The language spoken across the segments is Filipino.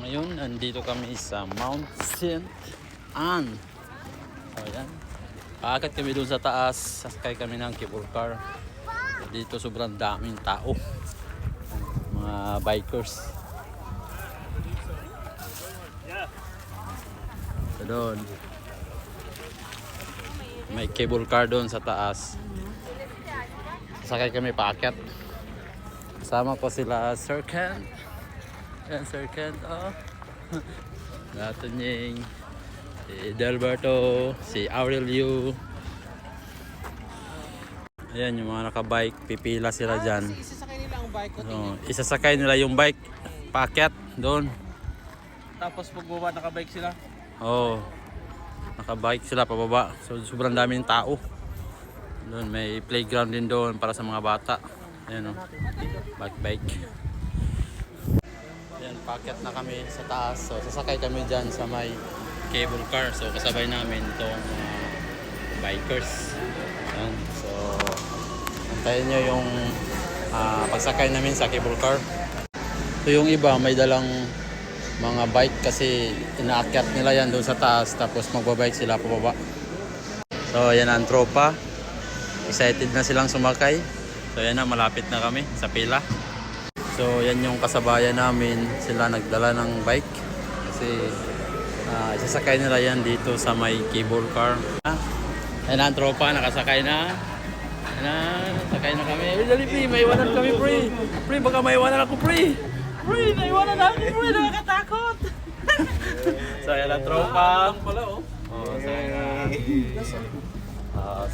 Ngayon, andito kami sa Mount St. Anne. Ayan. Paakit kami doon sa taas. Sasakay kami ng cable car. Dito sobrang daming tao. Mga bikers. So doon. May cable car doon sa taas. Sasakay kami paakyat. Kasama ko sila Sir Kent. Yan Sir Kent. Oh. Natanying. Si Delberto. Si Aurelio. Ayan yung mga nakabike. Pipila sila dyan. Isasakay nila ang bike ko. So, isasakay nila yung bike. Paakyat doon. Tapos pagbaba nakabike sila. Oo. Nakabike sila pababa. So sobrang daming tao. Doon may playground din doon para sa mga bata. Ayan o. Bike. Ayan, paakyat na kami sa taas. So sasakay kami dyan sa may cable car. So kasabay namin itong bikers. Ayan. So antayin nyo yung pagsakay namin sa cable car. So yung iba may dalang mga bike kasi inaakyat nila yan doon sa taas tapos magbabike sila pababa. So yan ang tropa. Excited na silang sumakay. So yan na, malapit na kami sa pila. So yan yung kasabayan namin. Sila nagdala ng bike kasi isasakay nila yan dito sa may cable car. Yan ang tropa, nakasakay na. Yan na, sakay na kami. Dali pre, may iwanan kami pre. Pre, baka may iwanan ako pre. Pre, naiwanan na ako pre, nakakatakot. So yan ang tropa.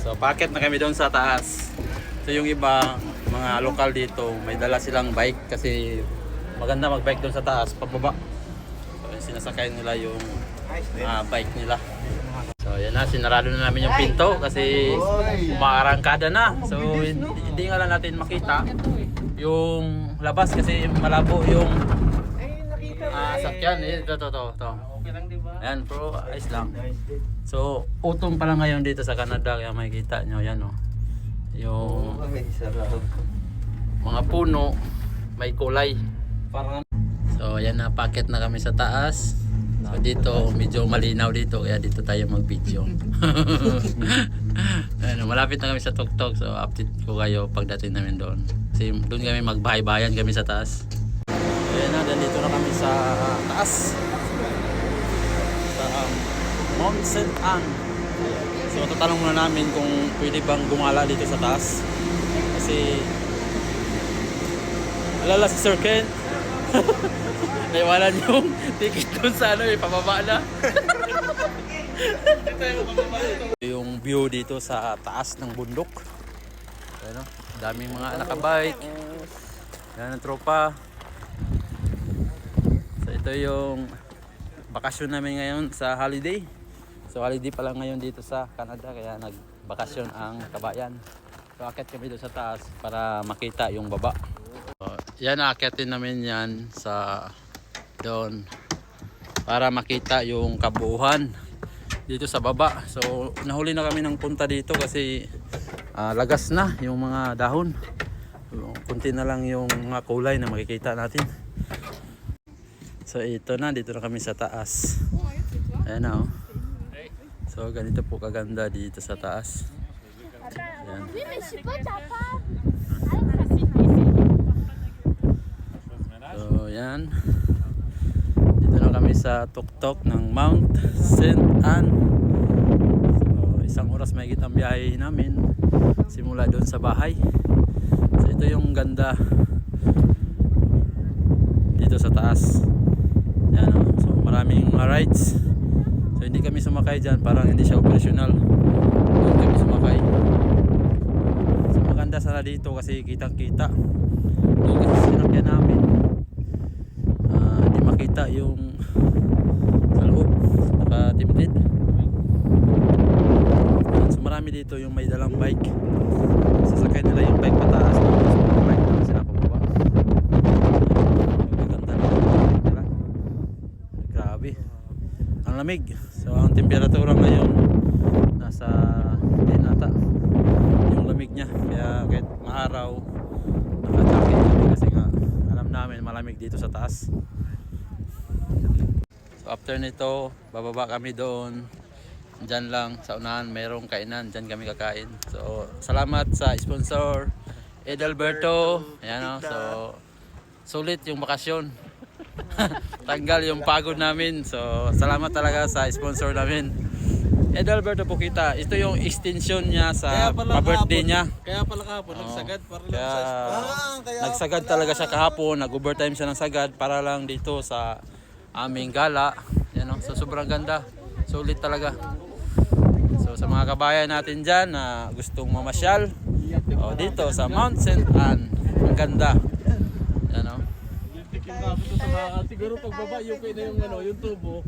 So packet na kami doon sa taas. So yung iba, mga lokal dito, may dala silang bike kasi maganda mag-bike doon sa taas, pababa. So sinasakay nila yung bike nila. So yan na, sinarado na namin yung pinto kasi umaarangkada na. So hindi nga lang natin makita yung labas kasi malabo yung sakyan. Ito. Okay lang di ba? Ayan bro, ayos lang. So utong pa lang ngayon dito sa Canada kaya makikita nyo yan o. Yung mga puno may kulay. So yan na, packet na kami sa taas. So dito medyo malinaw dito kaya dito tayo mag video. Ayan, malapit na kami sa tuktok. So update ko kayo pagdating namin doon. Kasi doon kami magbahay-bayan kami sa taas. Ayan na, dito na kami sa taas. Sa Mount St. Anne. So tatanong muna namin kung pwede bang gumala dito sa taas. Kasi alala si Sir Ken. Naiwanan yung ticket doon sa pababa na. Yung view dito sa taas ng bundok. Ano, daming mga nakabike. Yan ang tropa. So ito yung bakasyon namin ngayon sa holiday. So holiday pa lang ngayon dito sa Canada kaya nagbakasyon ang kabayan. So akit kami doon sa taas para makita yung baba. So, yan, akitin namin yan sa doon para makita yung kabuuan dito sa baba. So nahuli na kami ng punta dito kasi lagas na yung mga dahon. Kunti na lang yung mga kulay na makikita natin. So ito na, dito na kami sa taas. Ayan na oh. So ganito po kaganda dito sa taas. Ayan. So yan. Dito na kami sa tuktok ng Mount St. Anne. So isang oras may ang biyahe namin simula doon sa bahay. So ito yung ganda dito sa taas. Yan oh. So maraming rides. So hindi kami sumakay dyan, parang hindi siya operational. Doon kami sumakay. So maganda sana dito kasi kitang kita. Doon kasi sinakyan namin. Hindi makita yung sa loob. Nakatimlid. So marami dito yung may dalang bike. Sasakay nila yung bike pataas. Tapos bike na sila pababa. Magaganda na. Grabe. Ang lamig. So ang temperatura ngayon nasa 10 ata yung lamig niya. Kaya kahit maaraw naka-jacket kami kasi nga alam namin malamig dito sa taas. So after nito, bababa kami doon. Diyan lang sa unahan, mayroong kainan. Diyan kami kakain. So salamat sa sponsor, Edelberto. Ayan o. So sulit yung bakasyon. Tanggal yung pagod namin. So salamat talaga sa sponsor namin. Edelberto Pukita. Ito yung extension niya sa pa-birthday niya. Kaya pala kahapon, nagsagad para lang sa Kaya nagsagad talaga siya kahapon, nag-overtime siya ng sagad para lang dito sa aming gala. Yan o, so sobrang ganda. Sulit talaga. So sa mga kabayan natin dyan na gustong mamasyal, dito sa Mount St. Anne, ang ganda. Yan o. siguro pagbaba, yung tubo.